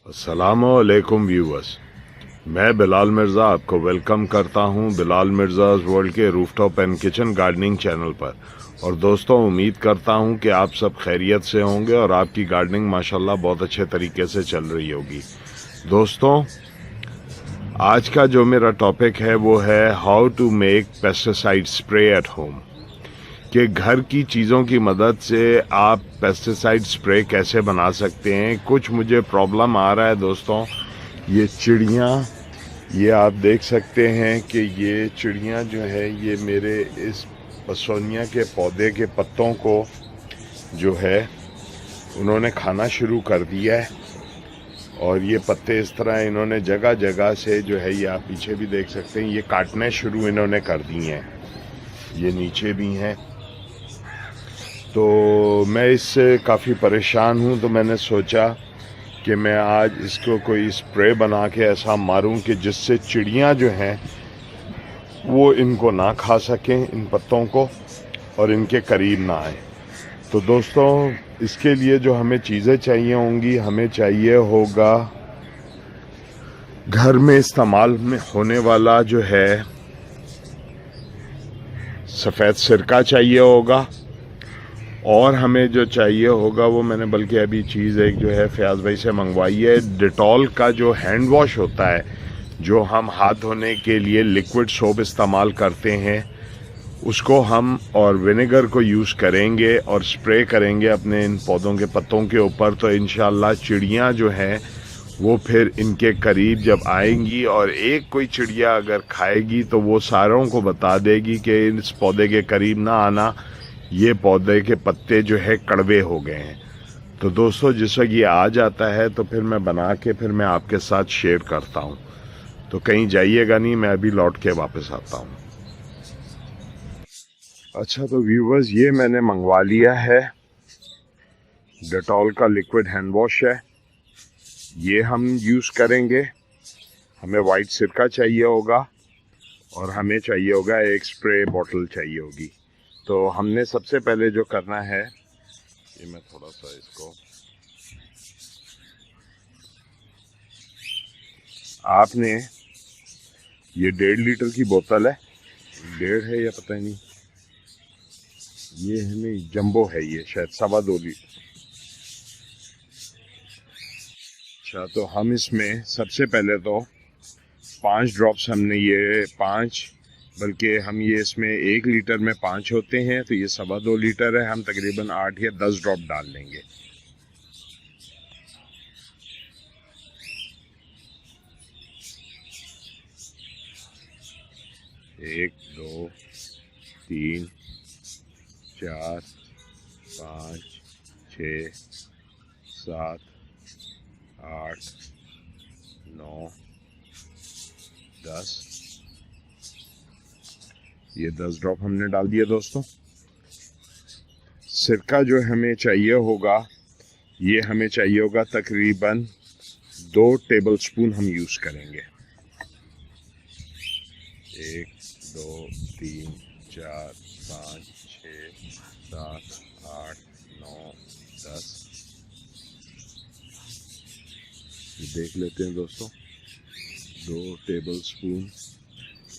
अस्सलामुअलैकुम व्यूअर्स, मैं बिलाल मिर्ज़ा आपको वेलकम करता हूं बिलाल मिर्ज़ाज़ वर्ल्ड के rooftop and kitchen gardening channel पर। और दोस्तों, उम्मीद करता हूं कि आप सब खैरियत से होंगे और आपकी गार्डनिंग माशाल्लाह बहुत अच्छे तरीके से चल रही होगी। दोस्तों, आज का जो मेरा टॉपिक है वो है how to make pesticide spray at home, कि घर की चीज़ों की मदद से आप पेस्टिसाइड स्प्रे कैसे बना सकते हैं। कुछ मुझे प्रॉब्लम आ रहा है दोस्तों, ये चिड़ियाँ, ये आप देख सकते हैं कि ये चिड़ियाँ जो है ये मेरे इस पसोनिया के पौधे के पत्तों को जो है उन्होंने खाना शुरू कर दिया है। और ये पत्ते इस तरह इन्होंने जगह जगह से जो है, ये आप पीछे भी देख सकते हैं, ये काटने शुरू इन्होंने कर दिए हैं। ये नीचे भी हैं। तो मैं इससे काफ़ी परेशान हूँ, तो मैंने सोचा कि मैं आज इसको कोई स्प्रे बना के ऐसा मारूं कि जिससे चिड़ियाँ जो हैं वो इनको ना खा सकें, इन पत्तों को, और इनके करीब ना आए। तो दोस्तों, इसके लिए जो हमें चीज़ें चाहिए होंगी, हमें चाहिए होगा घर में इस्तेमाल में होने वाला जो है सफ़ेद सिरका चाहिए होगा, और हमें जो चाहिए होगा वो मैंने बल्कि अभी चीज़ एक जो है फयाज भाई से मंगवाई है, डिटॉल का जो हैंड वॉश होता है, जो हम हाथ धोने के लिए लिक्विड सोप इस्तेमाल करते हैं, उसको हम और विनेगर को यूज़ करेंगे और स्प्रे करेंगे अपने इन पौधों के पत्तों के ऊपर। तो इंशाल्लाह चिड़ियाँ जो हैं वो फिर इनके करीब जब आएंगी, और एक कोई चिड़िया अगर खाएगी तो वो सारों को बता देगी कि इस पौधे के करीब ना आना, ये पौधे के पत्ते जो है कड़वे हो गए हैं। तो दोस्तों, जिस वक्त ये आ जाता है तो फिर मैं बना के फिर मैं आपके साथ शेयर करता हूँ। तो कहीं जाइएगा नहीं, मैं अभी लौट के वापस आता हूँ। अच्छा, तो व्यूवर्स, ये मैंने मंगवा लिया है, डेटॉल का लिक्विड हैंड वॉश है, ये हम यूज़ करेंगे। हमें वाइट सिरका चाहिए होगा, और हमें चाहिए होगा एक स्प्रे बॉटल चाहिए होगी। तो हमने सबसे पहले जो करना है, ये मैं थोड़ा सा इसको, आपने ये 1.5 लीटर की बोतल है, 1.5 है या पता ही नहीं, ये है नहीं, जंबो है, ये शायद 2.25 लीटर। अच्छा, तो हम इसमें सबसे पहले तो 5 ड्रॉप्स, हमने ये 5, बल्कि हम ये इसमें 1 लीटर में 5 होते हैं, तो ये 2.25 लीटर है, हम तकरीबन 8 या 10 ड्रॉप डाल लेंगे। एक, दो, 3, 4, 5, 6, 7, 8, 9, 10, ये 10 ड्रॉप हमने डाल दिया। दोस्तों, सिरका जो हमें चाहिए होगा, ये हमें चाहिए होगा तकरीबन 2 टेबल स्पून हम यूज़ करेंगे। 1, 2, 3, 4, 5, 6, 7, 8, 9, 10, ये देख लेते हैं दोस्तों, 2 टेबल स्पून,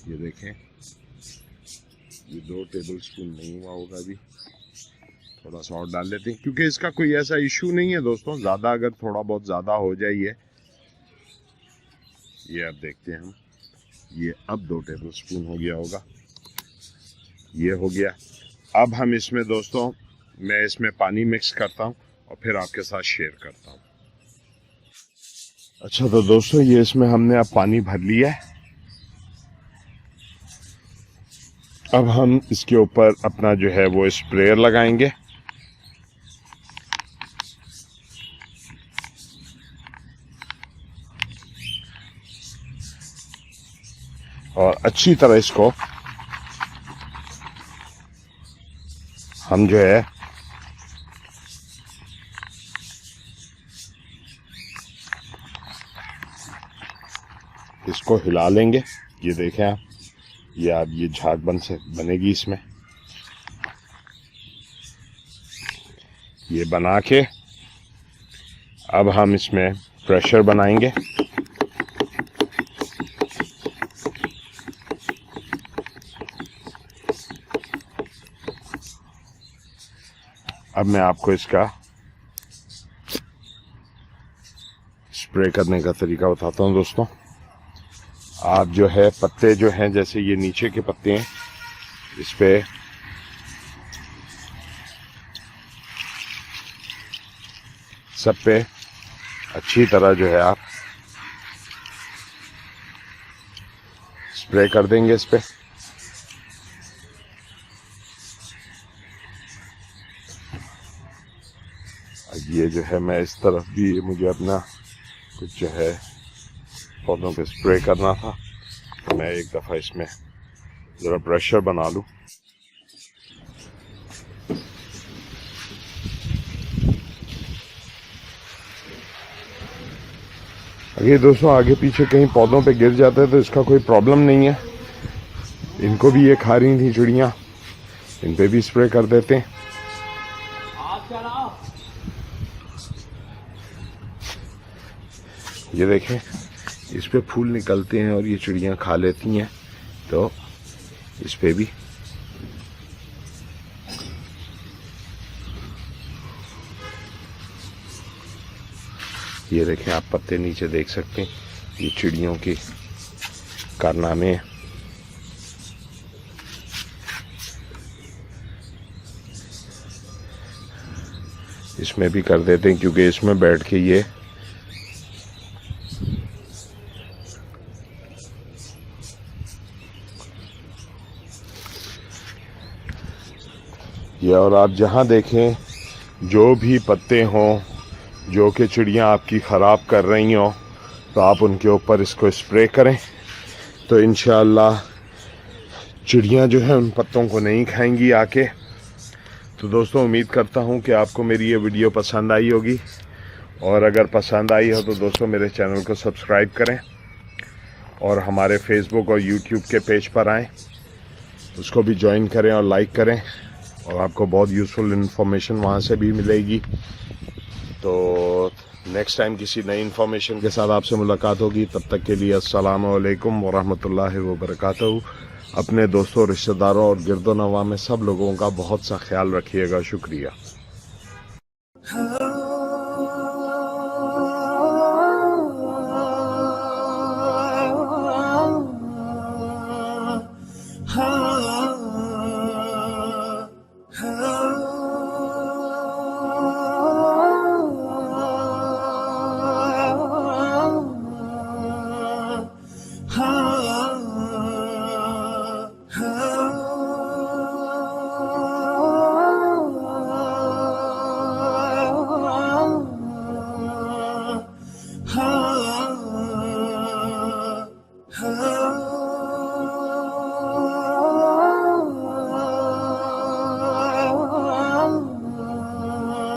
ये देखें, ये 2 टेबल स्पून नहीं हुआ होगा अभी, थोड़ा सा और डाल लेते हैं, क्योंकि इसका कोई ऐसा इशू नहीं है दोस्तों। ज़्यादा अगर थोड़ा बहुत ज़्यादा हो जाए ये अब देखते हैं हम। ये अब 2 टेबलस्पून हो गया होगा, ये हो गया। अब हम इसमें दोस्तों, मैं इसमें पानी मिक्स करता हूँ और फिर आपके साथ शेयर करता हूँ। अच्छा तो दोस्तों, ये इसमें हमने अब पानी भर लिया है। अब हम इसके ऊपर अपना जो है वो स्प्रेयर लगाएंगे और अच्छी तरह इसको हम जो है इसको हिला लेंगे। ये देखें आप, ये झाग बनेगी इसमें। ये बना के अब हम इसमें प्रेशर बनाएंगे। अब मैं आपको इसका स्प्रे करने का तरीका बताता हूँ दोस्तों। आप जो है पत्ते जो हैं, जैसे ये नीचे के पत्ते हैं, इस पे सब पे अच्छी तरह जो है आप स्प्रे कर देंगे इस पे। ये जो है मैं इस तरफ भी, मुझे अपना कुछ जो है पौधों पे स्प्रे करना था, तो मैं एक दफ़ा इसमें ज़रा प्रेशर बना लूँ। अगर दोस्तों आगे पीछे कहीं पौधों पे गिर जाता है तो इसका कोई प्रॉब्लम नहीं है। इनको भी ये खा रही थी चिड़ियाँ, इन पे भी स्प्रे कर देते हैं। ये देखें, इस पे फूल निकलते हैं और ये चिड़ियाँ खा लेती हैं, तो इस पे भी ये देखें आप, पत्ते नीचे देख सकते हैं, ये चिड़ियों के कारनामे हैं। इसमें भी कर देते हैं, क्योंकि इसमें बैठ के ये और आप जहाँ देखें जो भी पत्ते हों जो कि चिड़ियाँ आपकी ख़राब कर रही हों, तो आप उनके ऊपर इसको स्प्रे करें, तो इंशाअल्लाह चिड़ियाँ जो है उन पत्तों को नहीं खाएंगी आके। तो दोस्तों, उम्मीद करता हूँ कि आपको मेरी ये वीडियो पसंद आई होगी, और अगर पसंद आई हो तो दोस्तों मेरे चैनल को सब्सक्राइब करें और हमारे फेसबुक और यूट्यूब के पेज पर आएँ, उसको भी ज्वाइन करें और लाइक करें, और आपको बहुत यूज़फुल इन्फॉर्मेशन वहाँ से भी मिलेगी। तो नेक्स्ट टाइम किसी नई इन्फॉर्मेशन के साथ आपसे मुलाकात होगी। तब तक के लिए अस्सलाम वालेकुम वरहमतुल्लाहि वबरकातुहू। अपने दोस्तों, रिश्तेदारों और गिरदो नवा में सब लोगों का बहुत सा ख्याल रखिएगा। शुक्रिया।